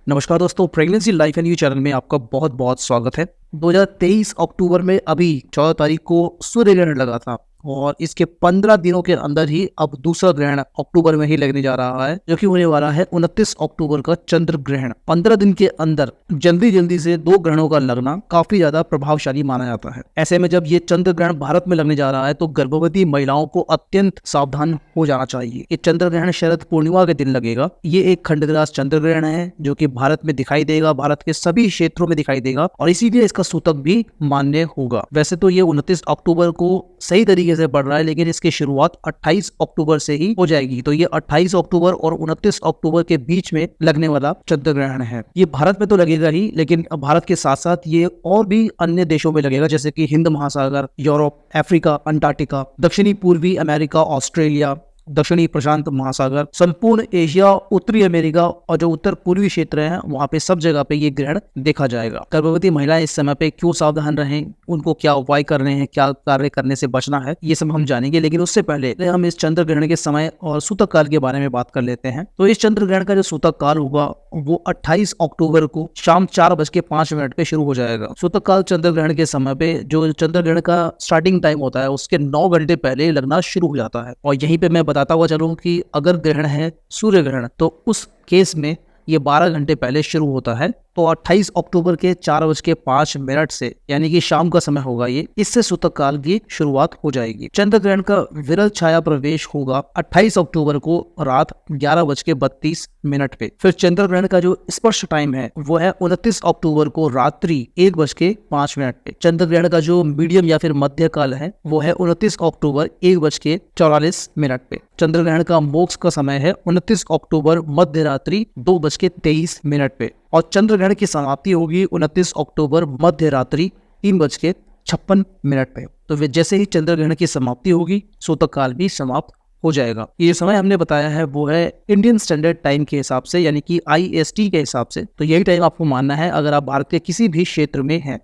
नमस्कार दोस्तों, pregnancy life and you channel में आपका बहुत बहुत स्वागत है। 2023 अक्टूबर में अभी 14 तारीख को सूर्य ग्रहण लगा था और इसके 15 दिनों के अंदर ही अब दूसरा ग्रहण अक्टूबर में ही लगने जा रहा है, जो कि होने वाला है 29 अक्टूबर का चंद्र ग्रहण। 15 दिन के अंदर जल्दी जल्दी से दो ग्रहणों का लगना काफी ज्यादा प्रभावशाली माना जाता है। ऐसे में जब ये चंद्र ग्रहण भारत में लगने जा रहा है तो गर्भवती महिलाओं को अत्यंत सावधान हो जाना चाहिए। ये चंद्र ग्रहण शरद पूर्णिमा के दिन लगेगा। ये एक खंडग्रास चंद्र ग्रहण है जो कि भारत में दिखाई देगा, भारत के सभी क्षेत्रों में दिखाई देगा और इसीलिए इसका सूतक भी मान्य होगा। वैसे तो ये 29 अक्टूबर को सही तरीके से बढ़ रहा है, लेकिन इसकी शुरुआत 28 अक्टूबर से ही हो जाएगी। तो ये 28 अक्टूबर और 29 अक्टूबर के बीच में लगने वाला चंद्र ग्रहण है। ये भारत में तो लगेगा ही, लेकिन भारत के साथ साथ ये और भी अन्य देशों में लगेगा, जैसे कि हिंद महासागर, यूरोप, अफ्रीका, अंटार्कटिका, दक्षिणी पूर्वी अमेरिका, ऑस्ट्रेलिया, दक्षिणी प्रशांत महासागर, संपूर्ण एशिया, उत्तरी अमेरिका और जो उत्तर पूर्वी क्षेत्र हैं वहां पे सब जगह पे ये ग्रहण देखा जाएगा। गर्भवती महिलाएं इस समय पे क्यों सावधान रहें, उनको क्या उपाय करने हैं, क्या कार्य करने से बचना है, ये सब हम जानेंगे। लेकिन उससे पहले हम इस चंद्र ग्रहण के समय और सूतक काल के बारे में बात कर लेते हैं। तो इस चंद्र ग्रहण का जो सूतक काल होगा वो 28 अक्टूबर को शाम 4:05 पे शुरू हो जाएगा। सूतक काल चंद्र ग्रहण के समय पे जो चंद्र ग्रहण का स्टार्टिंग टाइम होता है उसके 9 घंटे पहले लगना शुरू हो जाता है। और यहीं पे मैं बताता हुआ चलूं कि अगर ग्रहण है सूर्य ग्रहण तो उस केस में ये 12 घंटे पहले शुरू होता है। तो 28 अक्टूबर के 4:05 से यानी कि शाम का समय होगा ये, इससे सूतक काल की शुरुआत हो जाएगी। चंद्र ग्रहण का विरल छाया प्रवेश होगा 28 अक्टूबर को रात 11:32 पे। फिर चंद्र ग्रहण का जो स्पर्श टाइम है वो है 29 अक्टूबर को रात्रि 1:05 पे। चंद्र ग्रहण का जो मीडियम या फिर मध्य काल है वो है 29 अक्टूबर 1:44 पे। चंद्र ग्रहण का मोक्ष का समय है 29 अक्टूबर मध्य रात्रि 2:23 पे और चंद्र ग्रहण की समाप्ति होगी 29 अक्टूबर मध्य रात्रि 3:56 पे। तो जैसे ही चंद्र ग्रहण की समाप्ति होगी सूतक काल भी समाप्त हो जाएगा। ये समय हमने बताया है वो है इंडियन स्टैंडर्ड टाइम के हिसाब से, यानी कि IST के हिसाब से। तो यही टाइम आपको मानना है अगर आप भारत के किसी भी क्षेत्र में हैं।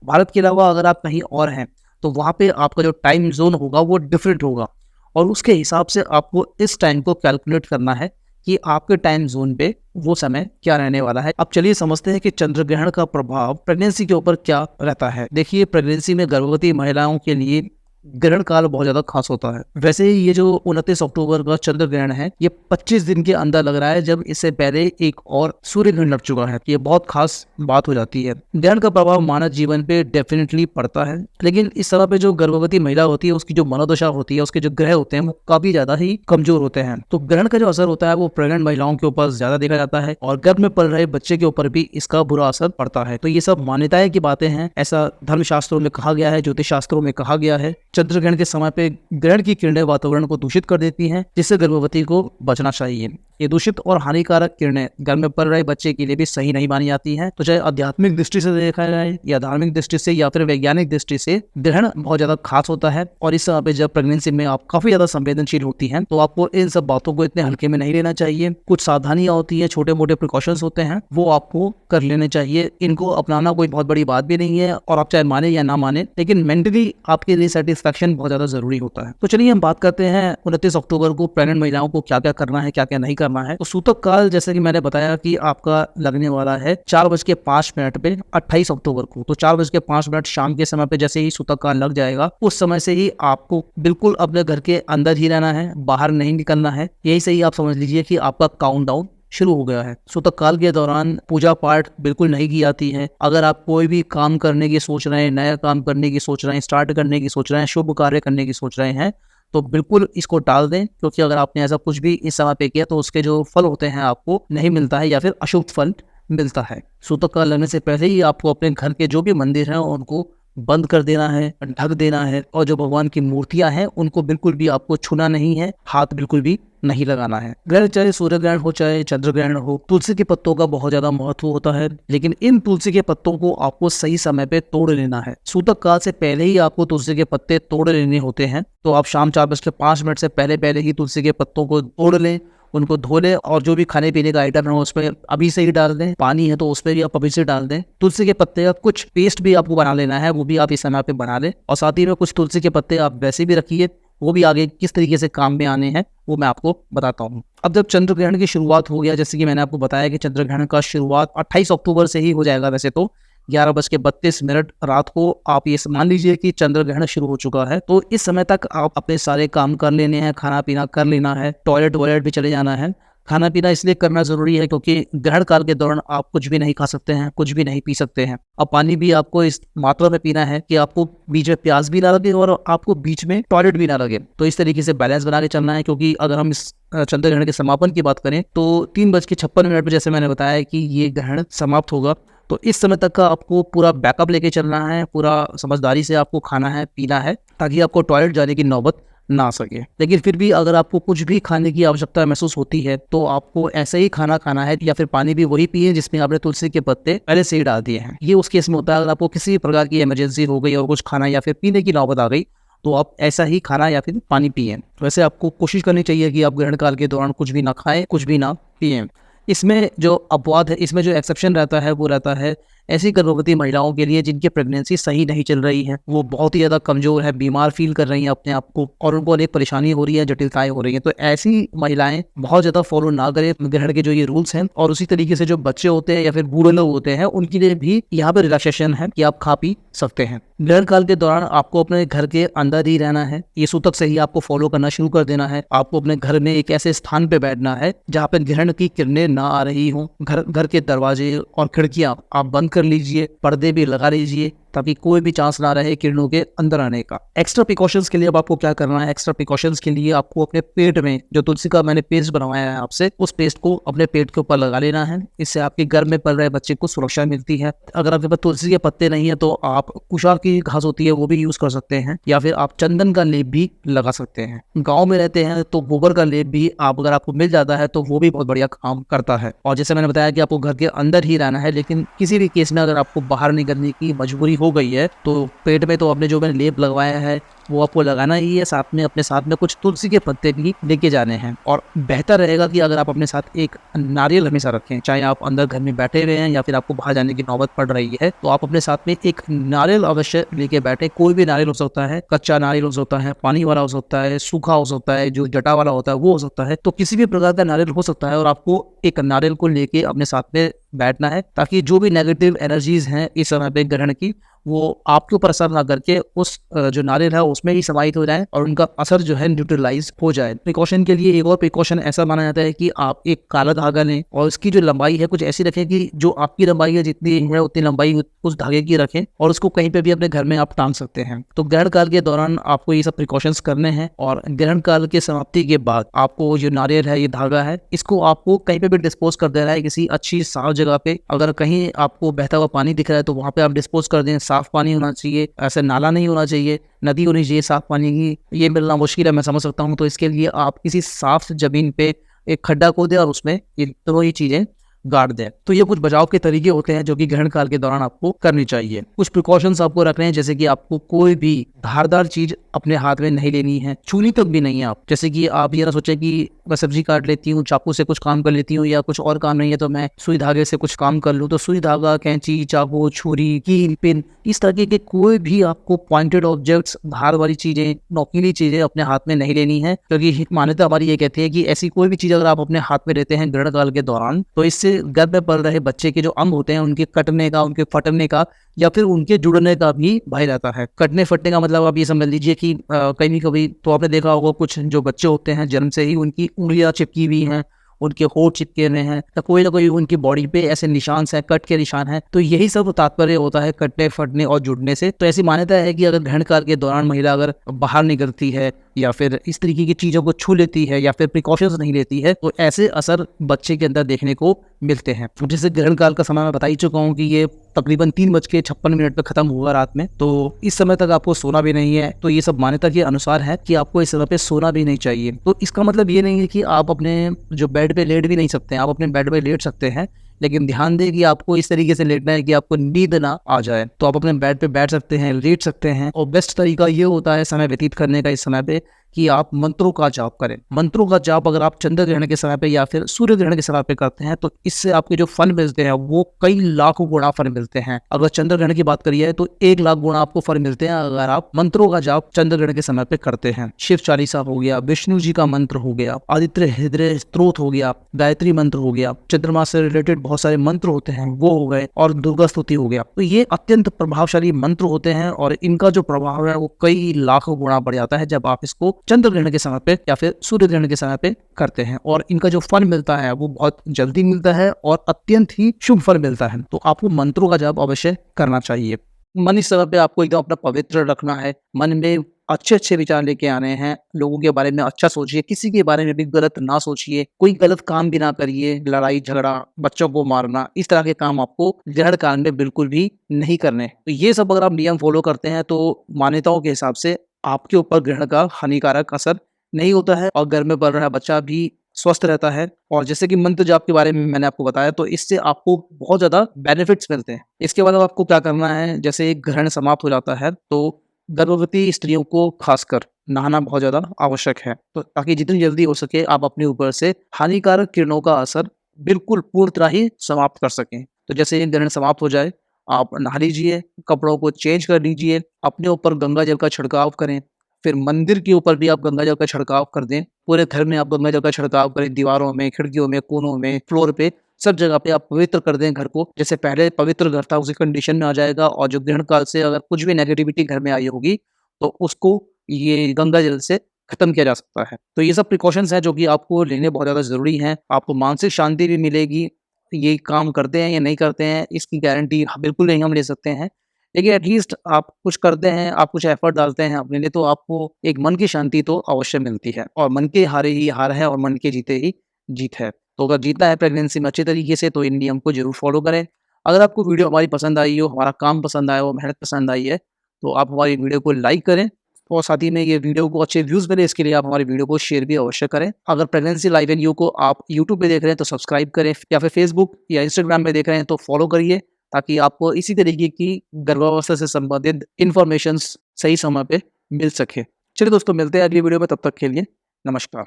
भारत के अलावा अगर आप कहीं और हैं तो वहाँ पे आपका जो टाइम जोन होगा वो डिफरेंट होगा और उसके हिसाब से आपको इस टाइम को कैलकुलेट करना है कि आपके टाइम जोन पे वो समय क्या रहने वाला है। अब चलिए समझते हैं कि चंद्र ग्रहण का प्रभाव प्रेगनेंसी के ऊपर क्या रहता है। देखिए, प्रेगनेंसी में गर्भवती महिलाओं के लिए ग्रहण काल बहुत ज्यादा खास होता है। वैसे ही ये जो 29 अक्टूबर का चंद्र ग्रहण है ये 25 दिन के अंदर लग रहा है, जब इससे पहले एक और सूर्य ग्रहण लग चुका है। ये बहुत खास बात हो जाती है। ग्रहण का प्रभाव मानव जीवन पे डेफिनेटली पड़ता है, लेकिन इस समय पे जो गर्भवती महिला होती है उसकी जो मनोदशा होती है, उसके जो ग्रह होते हैं वो काफी ज्यादा ही कमजोर होते हैं। तो ग्रहण का जो असर होता है वो प्रेग्नेंट महिलाओं के ऊपर ज्यादा देखा जाता है और गर्भ में पल रहे बच्चे के ऊपर भी इसका बुरा असर पड़ता है। तो ये सब मान्यताएं की बातें हैं, ऐसा धर्मशास्त्रों में कहा गया है, ज्योतिष शास्त्रों में कहा गया है। चंद्र ग्रहण के समय पे ग्रहण की किरणें वातावरण को दूषित कर देती हैं, जिससे गर्भवती को बचना चाहिए। ये दूषित और हानिकारक किरणें घर में पल रहे बच्चे के लिए भी सही नहीं मानी जाती हैं। तो चाहे आध्यात्मिक दृष्टि से देखा जाए या धार्मिक दृष्टि से या फिर वैज्ञानिक दृष्टि से ग्रहण बहुत ज्यादा खास होता है। और इस समय पे जब प्रेगनेंसी में आप काफी ज्यादा संवेदनशील होती हैं तो आपको इन सब बातों को इतने हल्के में नहीं लेना चाहिए। कुछ सावधानियां होती है, छोटे मोटे प्रिकॉशंस होते हैं, वो आपको कर लेने चाहिए। इनको अपनाना कोई बहुत बड़ी बात भी नहीं है और आप चाहे माने या ना माने, लेकिन मेंटली आपके लिए सेटिस्फैक्शन बहुत ज्यादा जरूरी होता है। तो चलिए हम बात करते हैं 29 अक्टूबर को प्रेग्नेंट महिलाओं को क्या क्या करना है, क्या क्या नहीं करना है। तो सूतक काल जैसे कि मैंने बताया कि आपका लगने वाला है 4:05 पे 28 अक्टूबर को। तो 4:05 शाम के समय पे जैसे ही सूतक काल लग जाएगा उस समय से ही आपको बिल्कुल अपने घर के अंदर ही रहना है, बाहर नहीं निकलना है। यही से ही आप समझ लीजिए कि आपका काउंटडाउन शुरू हो गया है। सूतक काल के दौरान पूजा पाठ बिल्कुल नहीं की जाती है। अगर आप कोई भी काम करने की सोच रहे हैं, नया काम करने की सोच रहे हैं, स्टार्ट करने की सोच रहे हैं, शुभ कार्य करने की सोच रहे हैं तो बिल्कुल इसको टाल दें, क्योंकि अगर आपने ऐसा कुछ भी इस समय पे किया तो उसके जो फल होते हैं आपको नहीं मिलता है या फिर अशुभ फल मिलता है। सूतक काल लगने से पहले ही आपको अपने घर के जो भी मंदिर हैं उनको बंद कर देना है, ढक देना है और जो भगवान की मूर्तियां हैं उनको बिल्कुल भी आपको छूना नहीं है, हाथ बिल्कुल भी नहीं लगाना है। ग्रहण चाहे सूर्य ग्रहण हो चाहे चंद्र ग्रहण हो, तुलसी के पत्तों का बहुत ज्यादा महत्व होता है, लेकिन इन तुलसी के पत्तों को आपको सही समय पे तोड़ लेना है। सूतक काल से पहले ही आपको तुलसी के पत्ते तोड़ लेने होते हैं। तो आप शाम 4:05 से पहले ही तुलसी के पत्तों को तोड़ लें, उनको धो लें और जो भी खाने पीने का आइटम है उसमें अभी से ही डाल दें। पानी है तो उसमें भी आप अभी से डाल दें। तुलसी के पत्ते का कुछ पेस्ट भी आपको बना लेना है, वो भी आप इस समय पे बना लें और साथ ही में कुछ तुलसी के पत्ते आप वैसे भी रखिए, वो भी आगे किस तरीके से काम में आने हैं वो मैं आपको बताता हूँ। अब जब चंद्र ग्रहण की शुरुआत हो गया, जैसे कि मैंने आपको बताया कि चंद्र ग्रहण का शुरुआत 28 अक्टूबर से ही हो जाएगा। वैसे तो 11:32 रात को आप ये मान लीजिए कि चंद्र ग्रहण शुरू हो चुका है। तो इस समय तक आप अपने सारे काम कर लेने हैं, खाना पीना कर लेना है, टॉयलेट वॉयलेट भी चले जाना है। खाना पीना इसलिए करना ज़रूरी है क्योंकि ग्रहण काल के दौरान आप कुछ भी नहीं खा सकते हैं, कुछ भी नहीं पी सकते हैं। अब पानी भी आपको इस मात्रा में पीना है कि आपको बीच में प्यास भी ना लगे और आपको बीच में टॉयलेट भी ना लगे। तो इस तरीके से बैलेंस बना के चलना है, क्योंकि अगर हम इस चंद्र ग्रहण के समापन की बात करें तो 3:56 पर जैसे मैंने बताया कि ये ग्रहण समाप्त होगा। तो इस समय तक का आपको पूरा बैकअप लेके चलना है, पूरा समझदारी से आपको खाना है, पीना है, ताकि आपको टॉयलेट जाने की नौबत ना आ सके। लेकिन फिर भी अगर आपको कुछ भी खाने की आवश्यकता महसूस होती है तो आपको ऐसे ही खाना खाना है, या फिर पानी भी वही पिए जिसमें आपने तुलसी के पत्ते पहले से ही डाल दिए हैं। ये उस केस में होता है अगर आपको किसी भी प्रकार की इमरजेंसी हो गई और कुछ खाना या फिर पीने की नौबत आ गई तो आप ऐसा ही खाना या फिर पानी पिए। वैसे आपको कोशिश करनी चाहिए कि आप ग्रहण काल के दौरान कुछ भी ना खाएं, कुछ भी ना पिए। इसमें जो अपवाद है, इसमें जो एक्सेप्शन रहता है वो रहता है ऐसी गर्भवती महिलाओं के लिए जिनकी प्रेगनेंसी सही नहीं चल रही है, वो बहुत ही ज़्यादा कमज़ोर है, बीमार फील कर रही हैं अपने आप को और उनको अनेक परेशानी हो रही है, जटिलताएं हो रही हैं। तो ऐसी महिलाएं बहुत ज़्यादा फॉलो ना करें ग्रहण के जो ये रूल्स हैं। और उसी तरीके से जो बच्चे होते हैं या फिर बूढ़े लोग होते हैं उनके लिए भी यहाँ पर रिलैक्सेशन है कि आप खा पी सकते हैं। ग्रहण काल के दौरान आपको अपने घर के अंदर ही रहना है। ये सूतक से ही आपको फॉलो करना शुरू कर देना है। आपको अपने घर में एक ऐसे स्थान पे बैठना है जहाँ पे ग्रहण की किरणें ना आ रही हों। घर के दरवाजे और खिड़कियां आप बंद कर लीजिए, पर्दे भी लगा लीजिए ताकि कोई भी चांस ना रहे किरणों के अंदर आने का। एक्स्ट्रा प्रिकॉशंस के लिए अब आपको क्या करना है, एक्स्ट्रा प्रिकॉशंस के लिए आपको अपने पेट में जो तुलसी का मैंने पेस्ट बनवाया है आपसे, उस पेस्ट को अपने पेट के ऊपर लगा लेना है। इससे आपके घर में पल रहे बच्चे को सुरक्षा मिलती है। अगर आपके पास तुलसी के पत्ते नहीं है तो आप कुशा की घास होती है वो भी यूज कर सकते हैं, या फिर आप चंदन का लेप भी लगा सकते हैं। गाँव में रहते हैं तो गोबर का लेप भी आप अगर आपको मिल जाता है तो वो भी बहुत बढ़िया काम करता है। और जैसे मैंने बताया कि आपको घर के अंदर ही रहना है, लेकिन किसी भी केस में अगर आपको बाहर निकलने की मजबूरी हो गई है तो पेट में तो आपने जो मैंने लेप लगवाया है वो आपको लगाना ही है। साथ में अपने साथ में कुछ तुलसी के पत्ते भी लेके जाने हैं। और बेहतर रहेगा कि अगर आप अपने साथ एक नारियल हमेशा रखें, चाहे आप अंदर घर में बैठे हुए हैं या फिर आपको बाहर जाने की नौबत पड़ रही है, तो आप अपने साथ में एक नारियल अवश्य लेके बैठे। कोई भी नारियल हो सकता है, कच्चा नारियल हो सकता है, पानी वाला हो सकता है, सूखा हो सकता है, जो जटा वाला होता है वो हो सकता है। तो किसी भी प्रकार का नारियल हो सकता है और आपको एक नारियल को लेके अपने साथ में बैठना है, ताकि जो भी नेगेटिव एनर्जीज हैं इस समय पे ग्रहण की वो आपके ऊपर असर ना करके उस जो नारियल है उसमें ही समाहित हो जाए और उनका असर जो है न्यूट्रलाइज हो जाए। प्रिकॉशन के लिए एक और प्रिकॉशन ऐसा माना जाता है कि आप एक काला धागा लें और इसकी जो लंबाई है कुछ ऐसी रखें कि जो आपकी लंबाई है जितनी है उतनी लंबाई उस धागे की रखें और उसको कहीं पे भी अपने घर में आप टांग सकते हैं। तो ग्रहण काल के दौरान आपको ये सब प्रिकॉशंस करने हैं। और ग्रहण काल के समाप्ति के बाद आपको जो नारियल है, ये धागा है, इसको आपको कहीं पे भी डिस्पोज कर देना है किसी अच्छी साफ जगह पे। अगर कहीं आपको बहता हुआ पानी दिख रहा है तो वहां पे आप डिस्पोज कर दें। साफ पानी होना चाहिए, ऐसे नाला नहीं होना चाहिए, नदी होनी चाहिए। साफ पानी की ये मिलना मुश्किल है, मैं समझ सकता हूँ। तो इसके लिए आप किसी साफ जमीन पे एक खड्डा खोदें और उसमें ये दोनों ही चीजें गाड़ दें। तो ये कुछ बचाव के तरीके होते हैं जो कि ग्रहण काल के दौरान आपको करनी चाहिए। कुछ प्रिकॉशंस आपको रखने हैं, जैसे कि आपको कोई भी धारदार चीज अपने हाथ में नहीं लेनी है, छूनी तक भी नहीं है आप। जैसे कि आप ये ना सोचें कि मैं सब्जी काट लेती हूँ, चाकू से कुछ काम कर लेती हूँ, या कुछ और काम नहीं है तो मैं सुई धागे से कुछ काम कर लूँ। तो सुई धागा, कैंची, चाकू, छुरी, कील, पिन, इस तरह के कोई भी आपको पॉइंटेड ऑब्जेक्ट्स, धार वाली चीजें, नोकीली चीजें अपने हाथ में नहीं लेनी है। क्योंकि मान्यता हमारी ये कहती है कि ऐसी कोई भी चीज अगर आप अपने हाथ में लेते हैं ग्रहण काल के दौरान तो इससे गर्भ में पल रहे बच्चे के जो अंग होते हैं उनके कटने का, उनके फटने का या फिर उनके जुड़ने का भी भय रहता है। कटने फटने का मतलब आप ये समझ लीजिए कि कभी कभी तो आपने देखा होगा कुछ जो बच्चे होते हैं जन्म से ही उनकी उंगलियां चिपकी हुई हैं, उनके होठ चिपके हुए हैं, तो कोई ना कोई उनकी बॉडी पे ऐसे निशान हैं, कट के निशान हैं। तो यही सब तात्पर्य होता है कटने फटने और जुड़ने से। तो ऐसी मान्यता है कि अगर ग्रहण काल के दौरान महिला अगर बाहर निकलती है या फिर इस तरीके की चीजों को छू लेती है या फिर प्रिकॉशंस नहीं लेती है तो ऐसे असर बच्चे के अंदर देखने को मिलते हैं। जैसे ग्रहण काल का समय मैं बता ही चुका हूँ कि ये तकरीबन 3:56 पे खत्म हुआ रात में। तो इस समय तक आपको सोना भी नहीं है। तो ये सब मान्यता के अनुसार है कि आपको इस समय पे सोना भी नहीं चाहिए। तो इसका मतलब ये नहीं है कि आप अपने जो बेड पे लेट भी नहीं सकते हैं, आप अपने बेड पे लेट सकते हैं, लेकिन ध्यान दें कि आपको इस तरीके से लेटना है कि आपको नींद ना आ जाए। तो आप अपने बेड पे बैठ सकते हैं, लेट सकते हैं। और बेस्ट तरीका ये होता है समय व्यतीत करने का इस समय पे कि आप मंत्रों का जाप करें। मंत्रों का जाप अगर आप चंद्र ग्रहण के समय पे या फिर सूर्य ग्रहण के समय पे करते हैं तो इससे आपके जो फल मिलते हैं वो कई लाखों गुना फल मिलते हैं। अगर चंद्र ग्रहण की बात करिए तो 1 लाख गुना आपको फल मिलते हैं अगर आप मंत्रों का जाप चंद्र ग्रहण के समय पे करते हैं। शिव चालीसा हो गया, विष्णु जी का मंत्र हो गया, आदित्य हृदय स्तोत्र हो गया, गायत्री मंत्र हो गया, चंद्रमा से रिलेटेड बहुत सारे मंत्र होते हैं वो हो गए, और दुर्गा स्तुति हो गया। तो ये अत्यंत प्रभावशाली मंत्र होते हैं और इनका जो प्रभाव है वो कई लाखों गुना बढ़ जाता है जब आप इसको चंद्र ग्रहण के समय पे या फिर सूर्य ग्रहण के समय पे करते हैं, और इनका जो फल मिलता है वो बहुत जल्दी मिलता है और अत्यंत ही शुभ फल मिलता है। तो आपको मंत्रों का जाप अवश्य करना चाहिए। मन इस समय पे आपको एकदम अपना पवित्र रखना है, मन में अच्छे अच्छे विचार लेके आने हैं, लोगों के बारे में अच्छा सोचिए, किसी के बारे में भी गलत ना सोचिए, कोई गलत काम भी ना करिए, लड़ाई झगड़ा, बच्चों को मारना, इस तरह के काम आपको ग्रहण काल में बिल्कुल भी नहीं करने। तो ये सब अगर आप नियम फॉलो करते हैं तो मान्यताओं के हिसाब से आपके ऊपर ग्रहण का हानिकारक असर नहीं होता है और घर में पल रहा बच्चा भी स्वस्थ रहता है। और जैसे कि मंत्र जाप के बारे में मैंने आपको बताया तो इससे आपको बहुत ज़्यादा बेनिफिट्स मिलते हैं। इसके बाद अब आपको क्या करना है, जैसे एक ग्रहण समाप्त हो जाता है तो गर्भवती स्त्रियों को खासकर नहाना बहुत ज़्यादा आवश्यक है, तो ताकि जितनी जल्दी हो सके आप अपने ऊपर से हानिकारक किरणों का असर बिल्कुल पूर्ण तरह ही समाप्त कर सकें। तो जैसे ये ग्रहण समाप्त हो जाए, आप नहा लीजिए, कपड़ों को चेंज कर लीजिए, अपने ऊपर गंगा जल का छिड़काव करें, फिर मंदिर के ऊपर भी आप गंगा जल का छिड़काव कर दें, पूरे घर में आप गंगा जल का छिड़काव करें, दीवारों में, खिड़कियों में, कोनों में, फ्लोर पे, सब जगह पे आप पवित्र कर दें घर को। जैसे पहले पवित्र घर था उसी कंडीशन में आ जाएगा, और जो ग्रहण काल से अगर कुछ भी नेगेटिविटी घर में आई होगी तो उसको ये गंगा जल से खत्म किया जा सकता है। तो ये सब प्रिकॉशंस हैं जो कि आपको लेने बहुत ज़्यादा ज़रूरी हैं। आपको मानसिक शांति भी मिलेगी। ये काम करते हैं या नहीं करते हैं इसकी गारंटी बिल्कुल नहीं हम ले सकते हैं। लेकिन एटलीस्ट आप कुछ करते हैं, आप कुछ एफर्ट डालते हैं अपने लिए, तो आपको एक मन की शांति तो अवश्य मिलती है, और मन के हारे ही हार है और मन के जीते ही जीत है। तो अगर जीतना है प्रेगनेंसी में अच्छे तरीके से तो इन नियम को ज़रूर फॉलो करें। अगर आपको वीडियो हमारी पसंद आई हो, हमारा काम पसंद आया हो, मेहनत पसंद आई है, तो आप हमारी वीडियो को लाइक करें, और साथ ही में ये वीडियो को अच्छे व्यूज़ मिले इसके लिए आप हमारी वीडियो को शेयर भी अवश्य करें। अगर प्रेगनेंसी लाइफ एंड यू को आप यूट्यूब पे देख रहे हैं तो सब्सक्राइब करें, या फिर फेसबुक या इंस्टाग्राम पे देख रहे हैं तो फॉलो करिए, ताकि आपको इसी तरीके की गर्भावस्था से संबंधित इन्फॉर्मेशंस सही समय पे मिल सके। चलिए दोस्तों, मिलते हैं अगली वीडियो में, तब तक के लिए नमस्कार।